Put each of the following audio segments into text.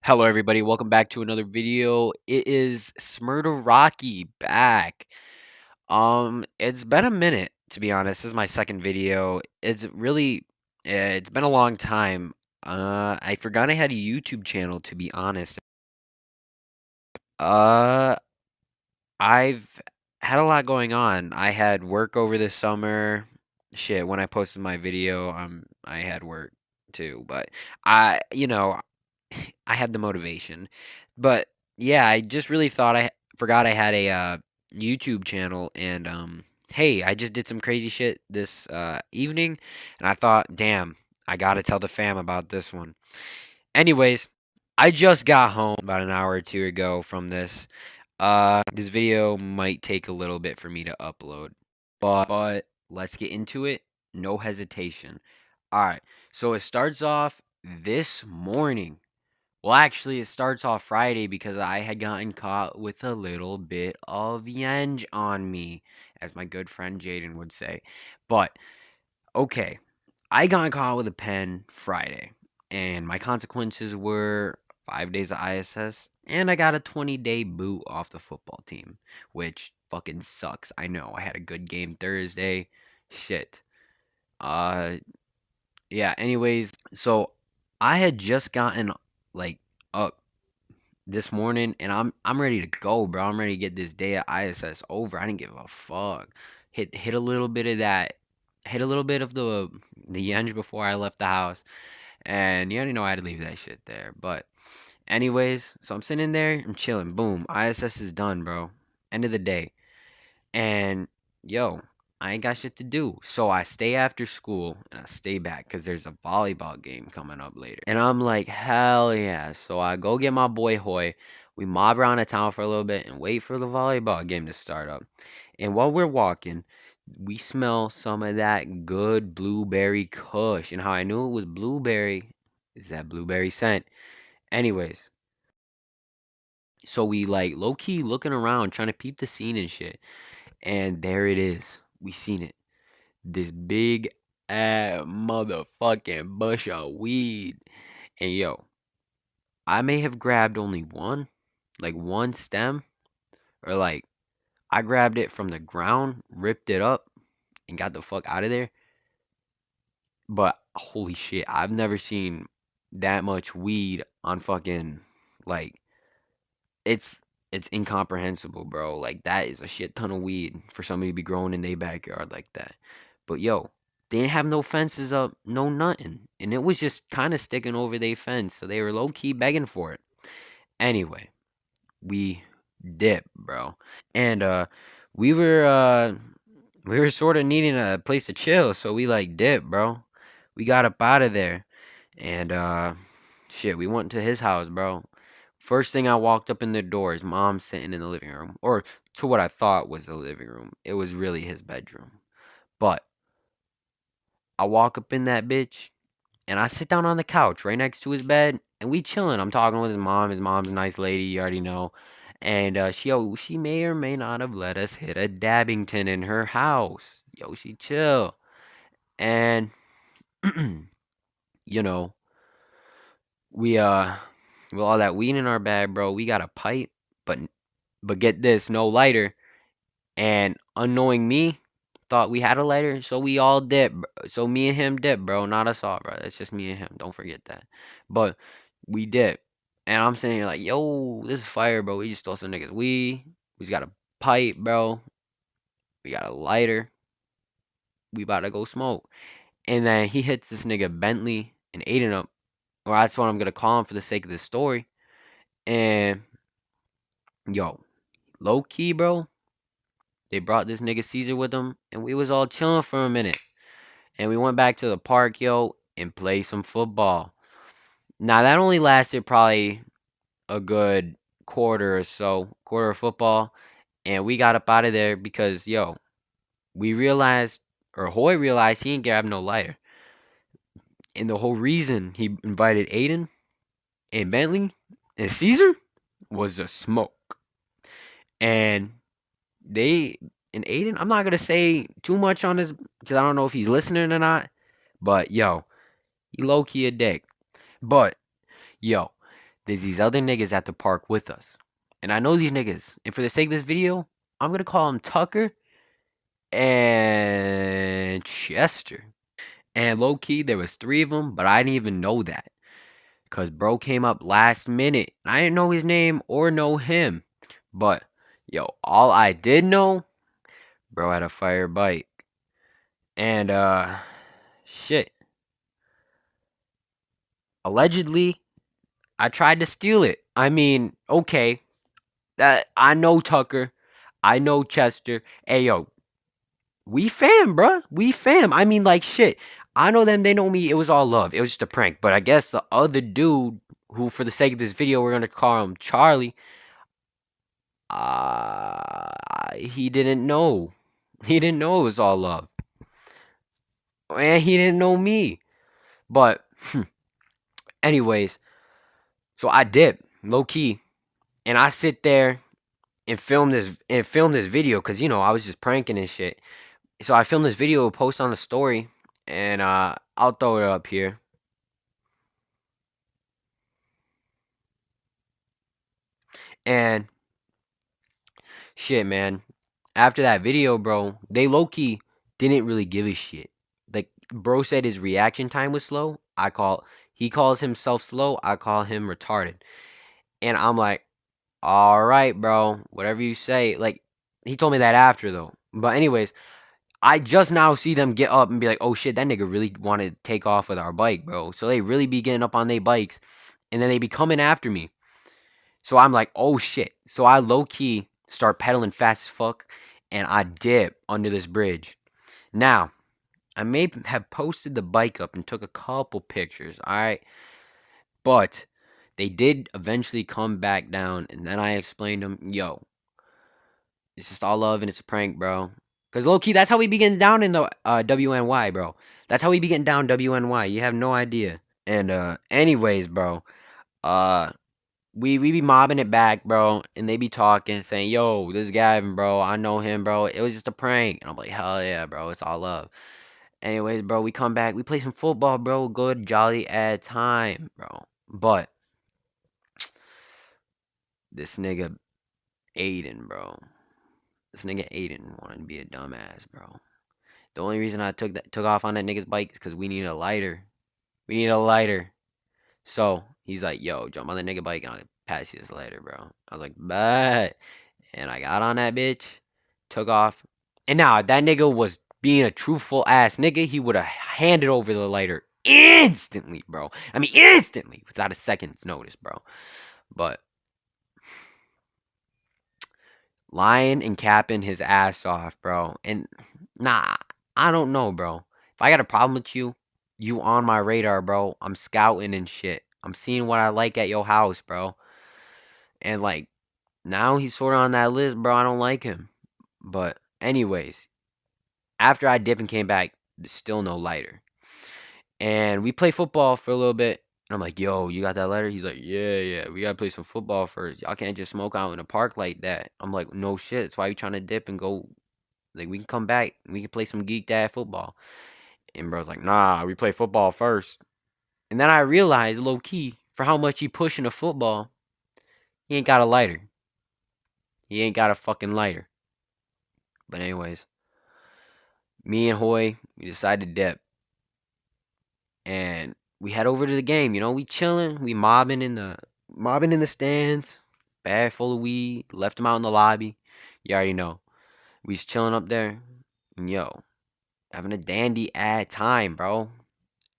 Hello, everybody. Welcome back to another video. It is Smurder Rocky back. It's been a minute, to be honest. This is my second video. It's been a long time. I forgot I had a YouTube channel, to be honest. Uh, I've had a lot going on. I had work over this summer. Shit, when I posted my video, I had work too, but I had the motivation. But yeah, I just really thought I forgot I had a YouTube channel and hey, I just did some crazy shit this evening and I thought, damn, I got to tell the fam about this one. Anyways, I just got home about an hour or two ago from this. This video might take a little bit for me to upload, but let's get into it. No hesitation. All right. So it starts off this morning. Well, actually, it starts off Friday because I had gotten caught with a little bit of yenge on me, as my good friend Jaden would say. But, okay, I got caught with a pen Friday, and my consequences were 5 days of ISS, and I got a 20-day boot off the football team, which fucking sucks. I know, I had a good game Thursday. Shit. Uh, yeah, anyways, so I had just gotten, like, up this morning, and I'm ready to go, bro. I'm ready to get this day at ISS over. I didn't give a fuck. Hit a little bit of that. Hit a little bit of the yenge before I left the house, and you already know I had to leave that shit there. But anyways, so I'm sitting there, I'm chilling. Boom, ISS is done, bro. End of the day. And yo, I ain't got shit to do. So I stay after school and I stay back because there's a volleyball game coming up later. And I'm like, hell yeah. So I go get my boy Hoy. We mob around the town for a little bit and wait for the volleyball game to start up. And while we're walking, we smell some of that good blueberry kush. And how I knew it was blueberry is that blueberry scent. Anyways, so we like low key looking around trying to peep the scene and shit. And there it is. We seen it. This big ass motherfucking bush of weed. And yo, I may have grabbed only one, like one stem, or like I grabbed it from the ground, ripped it up, and got the fuck out of there. But holy shit, I've never seen that much weed on fucking like it's it's incomprehensible, bro. Like that is a shit ton of weed for somebody to be growing in their backyard like that. But yo, they didn't have no fences up, no nothing. And it was just kind of sticking over their fence, so they were low key begging for it. Anyway, we dip, bro. And we were sort of needing a place to chill, so we like dip, bro. We got up out of there. And shit, we went to his house, bro. First thing I walked up in the door, his mom sitting in the living room, or to what I thought was the living room. It was really his bedroom. But I walk up in that bitch and I sit down on the couch right next to his bed and we chilling. I'm talking with his mom. His mom's a nice lady, you already know. And she may or may not have let us hit a Dabbington in her house. Yo, she chill. And you know, we with all that weed in our bag, bro, we got a pipe, but get this, no lighter. And unknowing me, thought we had a lighter, so we all dipped. So me and him dipped, bro. Not us all, bro. It's just me and him. Don't forget that. But we dipped. And I'm sitting here like, yo, this is fire, bro. We just stole some niggas. We just got a pipe, bro. We got a lighter. We about to go smoke. And then he hits this nigga Bentley and Aiden up. Or that's what I'm gonna call him for the sake of this story. And yo, low key, bro. They brought this nigga Caesar with them, and we was all chilling for a minute. And we went back to the park, yo, and played some football. Now that only lasted probably a good quarter or so, quarter of football, and we got up out of there because yo, we realized, or Hoy realized he didn't grab no lighter, and the whole reason he invited Aiden and Bentley and Caesar was the smoke, and they and Aiden, I'm not gonna say too much on his because I don't know if he's listening or not, but yo, he low key a dick, but yo. There's these other niggas at the park with us. And I know these niggas. And for the sake of this video, I'm gonna call them Tucker and Chester. And low key, there was three of them, but I didn't even know that. Cause bro came up last minute. I didn't know his name or know him. But yo, all I did know, bro had a fire bike. And shit. Allegedly, I tried to steal it. I mean, okay. That I know Tucker. I know Chester. Hey yo, we fam, bruh. We fam. I mean, like, shit. I know them. They know me. It was all love. It was just a prank. But I guess the other dude, who, for the sake of this video, we're gonna call him Charlie. He didn't know. He didn't know it was all love, and he didn't know me. But, anyways, so I dip low key, and I sit there and film this video because I was just pranking and shit. So I filmed this video, post on the story, and I'll throw it up here. And shit, man. After that video, bro, they low key didn't really give a shit. Like, bro said his reaction time was slow. He calls himself slow. I call him retarded. And I'm like, all right, bro, whatever you say. Like, he told me that after though. But anyways, I just now see them get up and be like, oh shit, that nigga really wanted to take off with our bike, bro. So they really be getting up on their bikes, and then they be coming after me. So I'm like, oh shit. So I low key start pedaling fast as fuck, and I dip under this bridge. Now, I may have posted the bike up and took a couple pictures, alright? But they did eventually come back down, and then I explained to them, yo, it's just all love and it's a prank, bro. Because low key, that's how we be getting down in the WNY, bro. That's how we be getting down WNY. You have no idea. And anyways, bro, uh, we be mobbing it back, bro, and they be talking, saying, "Yo, this Gavin, bro, I know him, bro. It was just a prank." And I'm like, "Hell yeah, bro, it's all love." Anyways, bro, we come back, we play some football, bro. Good jolly ad time, bro. But this nigga Aiden, bro, this nigga Aiden wanted to be a dumbass, bro. The only reason I took off on that nigga's bike is because we need a lighter. We need a lighter. So he's like, "Yo, jump on the nigga bike and I'll pass you this lighter, bro." I was like, "Bet." And I got on that bitch, took off. And now, if that nigga was being a truthful ass nigga, he would have handed over the lighter instantly, bro. I mean, instantly, without a second's notice, bro. But lying and capping his ass off, bro. And nah, I don't know, bro. If I got a problem with you, you on my radar, bro. I'm scouting and shit. I'm seeing what I like at your house, bro. And like, now he's sort of on that list, bro. I don't like him. But anyways, after I dip and came back, there's still no lighter. And we play football for a little bit. And I'm like, yo, you got that lighter? He's like, yeah, we gotta play some football first. Y'all can't just smoke out in the park like that. I'm like, no shit. That's why you trying to dip and go. Like, we can come back. We can play some geek dad football. And bro's like, nah, we play football first. And then I realized, low key, for how much he pushing the football, he ain't got a lighter. He ain't got a fucking lighter. But anyways, me and Hoy, we decided to dip. And we head over to the game. We chilling, we mobbing in the stands, bag full of weed, left them out in the lobby. You already know. We just chilling up there, and yo, having a dandy ad time, bro.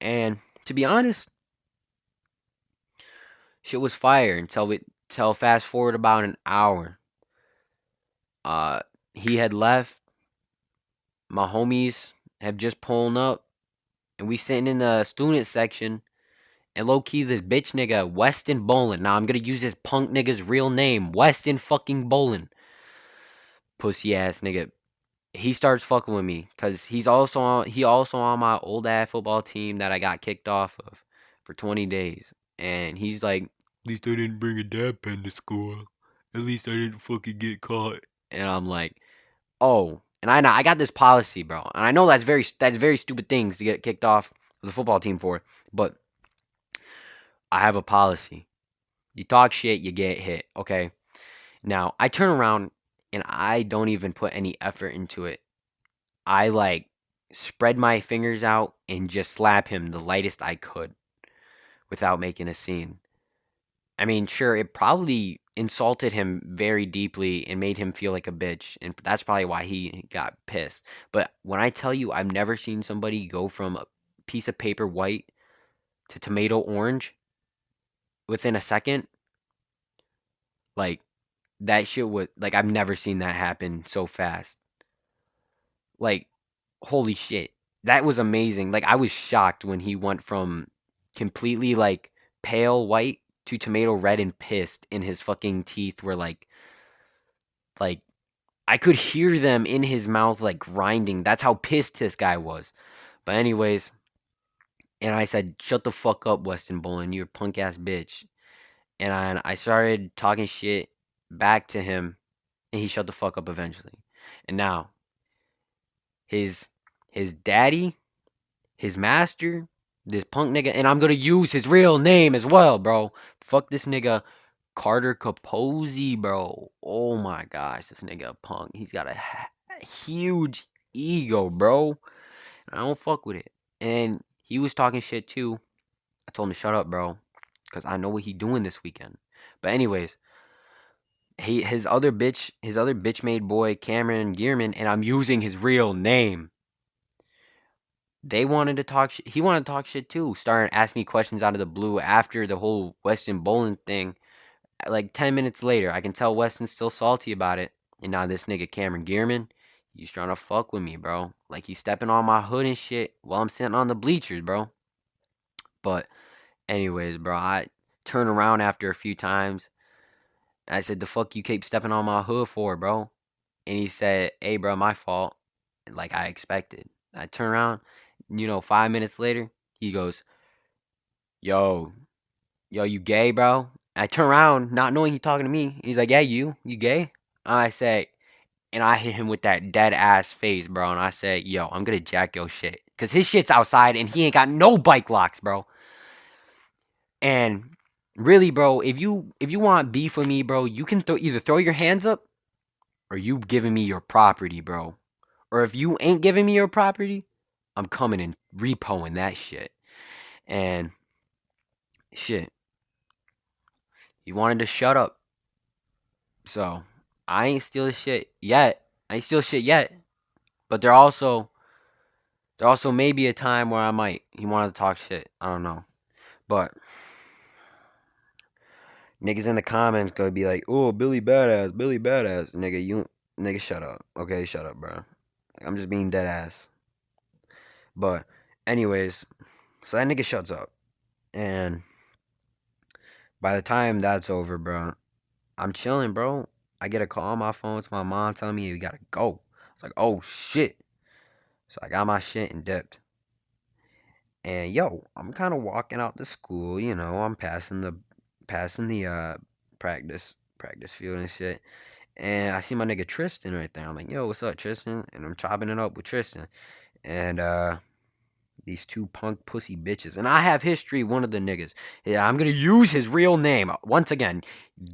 And to be honest, shit was fire until fast forward about an hour. Uh, he had left. My homies have just pulled up, and we sitting in the student section. And low key, this bitch nigga, Weston Bolin. Now I'm gonna use this punk nigga's real name, Weston fucking Bolin. Pussy ass nigga. He starts fucking with me because he also on my old ass football team that I got kicked off of for 20 days. And he's like, at least I didn't bring a dab pen to school. At least I didn't fucking get caught. And I'm like, oh. And I know I got this policy, bro. And I know that's very stupid things to get kicked off of the football team for, but I have a policy. You talk shit, you get hit. Okay. Now I turn around and I don't even put any effort into it. I like spread my fingers out and just slap him the lightest I could without making a scene. I mean, sure, it probably insulted him very deeply and made him feel like a bitch, and that's probably why he got pissed. But when I tell you I've never seen somebody go from a piece of paper white to tomato orange within a second, like that shit was like I've never seen that happen so fast. Like, holy shit. That was amazing. Like I was shocked when he went from completely like pale white to tomato red and pissed and his fucking teeth were like I could hear them in his mouth like grinding. That's how pissed this guy was. But anyways, and I said, "Shut the fuck up, Weston Bolin. You're a punk ass bitch." And I started talking shit back to him, and he shut the fuck up eventually. And now his his daddy, his master, this punk nigga, and I'm gonna use his real name as well, bro. Fuck this nigga, Carter Capozzi, bro. Oh my gosh, this nigga a punk. He's got a huge ego, bro. I don't fuck with it. And he was talking shit too. I told him to shut up, bro, because I know what he doing this weekend. But anyways, his other bitch made boy Cameron Gearman, and I'm using his real name. They wanted to talk shit. He wanted to talk shit too. Starting to ask me questions out of the blue after the whole Weston Bowling thing. Like 10 minutes later, I can tell Weston's still salty about it. And now this nigga Cameron Gearman, he's trying to fuck with me, bro. Like he's stepping on my hood and shit while I'm sitting on the bleachers, bro. But anyways, bro, I turned around after a few times. And I said, "The fuck you keep stepping on my hood for, bro?" And he said, "Hey, bro, my fault." Like I expected. I turn around, 5 minutes later, he goes, "Yo, yo, you gay, bro?" I turn around, not knowing he's talking to me. He's like, "Yeah, you gay?" I say, and I hit him with that dead ass face, bro. And I say, "Yo, I'm gonna jack your shit, cause his shit's outside and he ain't got no bike locks, bro." And really, bro, if you want beef with me, bro, you can either throw your hands up or you giving me your property, bro. Or if you ain't giving me your property, I'm coming and repoing that shit. And shit, he wanted to shut up. So I ain't steal shit yet. I ain't steal shit yet. But there also may be a time where I might. He wanted to talk shit. I don't know. But niggas in the comments gonna be like, "Oh, Billy badass, Billy badass." Nigga, shut up. Okay, shut up, bro. I'm just being dead ass. But anyways, so that nigga shuts up. And by the time that's over, bro, I'm chilling, bro. I get a call on my phone. It's my mom telling me you gotta go. It's like, oh shit. So I got my shit and dipped. And yo, I'm kind of walking out the school. I'm passing the practice field and shit. And I see my nigga Tristan right there. I'm like, yo, what's up, Tristan? And I'm chopping it up with Tristan. And these two punk pussy bitches. And I have history, one of the niggas. Yeah, I'm gonna use his real name. Once again,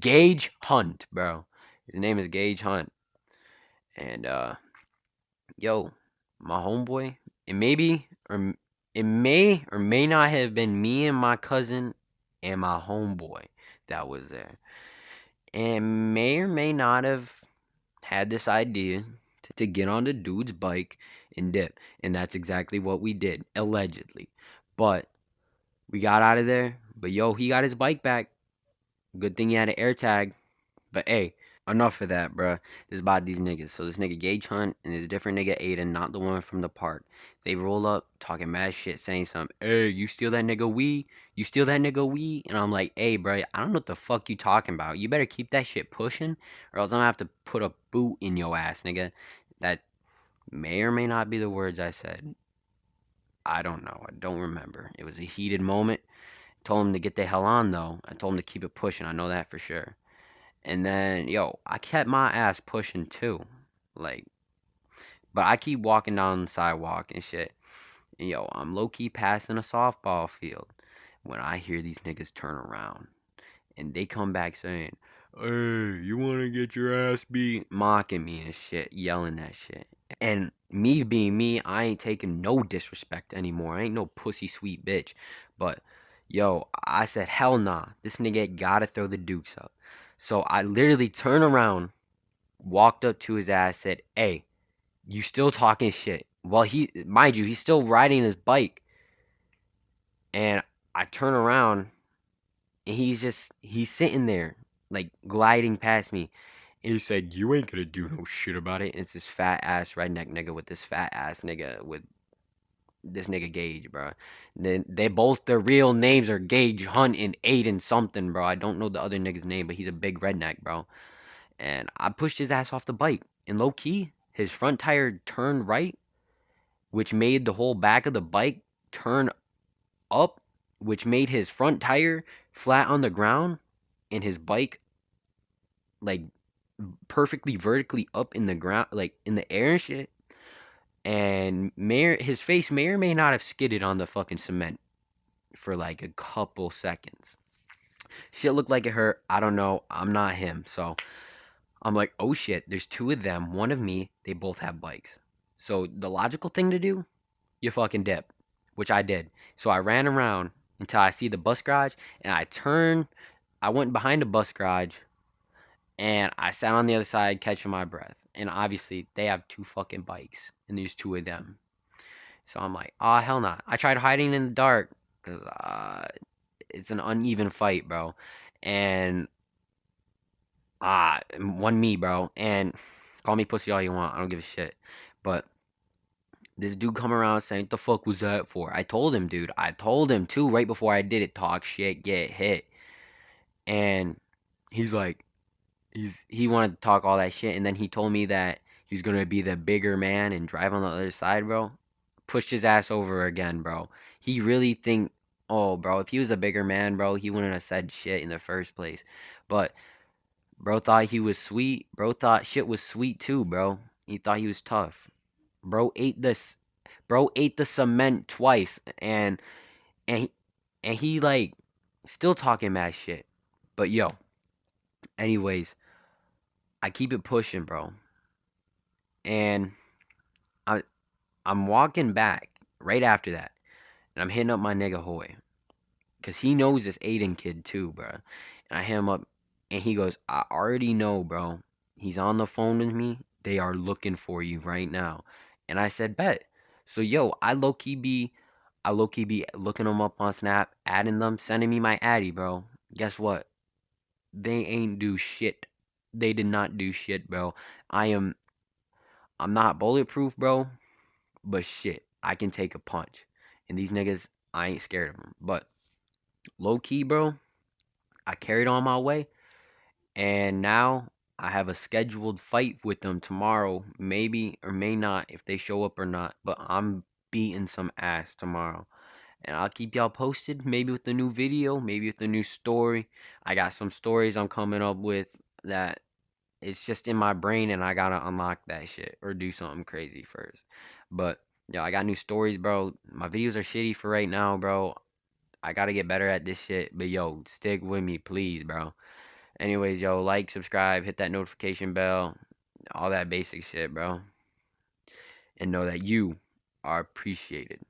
Gage Hunt, bro. His name is Gage Hunt. And yo, my homeboy, it may be or it may or may not have been me and my cousin and my homeboy that was there. And may or may not have had this idea to get on the dude's bike and dip. And that's exactly what we did, allegedly. But we got out of there. But yo, he got his bike back. Good thing he had an air tag. But hey, enough of that, bruh. This is about these niggas. So this nigga Gage Hunt and this different nigga Aiden, not the one from the park. They roll up talking mad shit, saying something. Hey, you steal that nigga weed? You steal that nigga weed? And I'm like, hey, bruh, I don't know what the fuck you talking about. You better keep that shit pushing, or else I'm gonna have to put a boot in your ass, nigga. That may or may not be the words I said. I don't know. I don't remember. It was a heated moment. Told him to get the hell on though. I told him to keep it pushing. I know that for sure. And then, yo, I kept my ass pushing too. Like, but I keep walking down the sidewalk and shit. And yo, I'm low key passing a softball field when I hear these niggas turn around. and they come back saying, "Hey, you want to get your ass beat?" Mocking me and shit, yelling that shit. And me being me, I ain't taking no disrespect anymore. I ain't no pussy sweet bitch. But yo, I said, hell nah. This nigga gotta throw the dukes up. So I literally turned around, walked up to his ass, said, "Hey, you still talking shit?" Well, mind you, he's still riding his bike. And I turn around and he's sitting there, like gliding past me. And he said, "You ain't gonna do no shit about it." And it's this fat ass redneck nigga with this fat ass nigga with this nigga Gage, bro. They both their real names are Gage Hunt and Aiden something, bro. I don't know the other nigga's name, but he's a big redneck, bro. And I pushed his ass off the bike. And low key, his front tire turned right, which made the whole back of the bike turn up, which made his front tire flat on the ground and his bike like perfectly vertically up in the ground, like in the air and shit. And his face may or may not have skidded on the fucking cement for like a couple seconds. Shit looked like it hurt. I don't know. I'm not him. So I'm like, oh shit, there's two of them, one of me. They both have bikes. So the logical thing to do, you fucking dip, which I did. So I ran around until I see the bus garage and I turned. I went behind the bus garage and I sat on the other side catching my breath. And obviously, they have two fucking bikes and there's two of them. So I'm like, oh, hell not. I tried hiding in the dark because it's an uneven fight, bro. And one me, bro. And call me pussy all you want. I don't give a shit. But this dude come around saying, "The fuck was that for?" I told him, dude. I told him too right before I did it. Talk shit, get hit. And he's like, he wanted to talk all that shit, and then he told me that he's gonna be the bigger man and drive on the other side, bro. Pushed his ass over again, bro. He really think, oh, bro, if he was a bigger man, bro, he wouldn't have said shit in the first place. But bro thought he was sweet. Bro thought shit was sweet too, bro. He thought he was tough. Bro ate this. Bro ate the cement twice, and he, and he like still talking mad shit. But yo, anyways, I keep it pushing, bro. And I I'm walking back right after that, and I'm hitting up my nigga Hoy, cause he knows this Aiden kid too, bro. And I hit him up, and he goes, "I already know, bro. He's on the phone with me. They are looking for you right now." And I said, "Bet." So yo, I low key be looking them up on Snap, adding them, sending me my addy, bro. Guess what? They ain't do shit. They did not do shit, bro. I am I'm not bulletproof, bro, but shit, I can take a punch. And these niggas, I ain't scared of them. But low key, bro, I carried on my way, and now I have a scheduled fight with them tomorrow, maybe or may not if they show up or not. But I'm beating some ass tomorrow. And I'll keep y'all posted, maybe with the new video, maybe with the new story. I got some stories I'm coming up with that it's just in my brain and I gotta unlock that shit or do something crazy first. But yo, I got new stories, bro. My videos are shitty for right now, bro. I gotta get better at this shit. But yo, stick with me, please, bro. Anyways, yo, like, subscribe, hit that notification bell, all that basic shit, bro. And know that you are appreciated.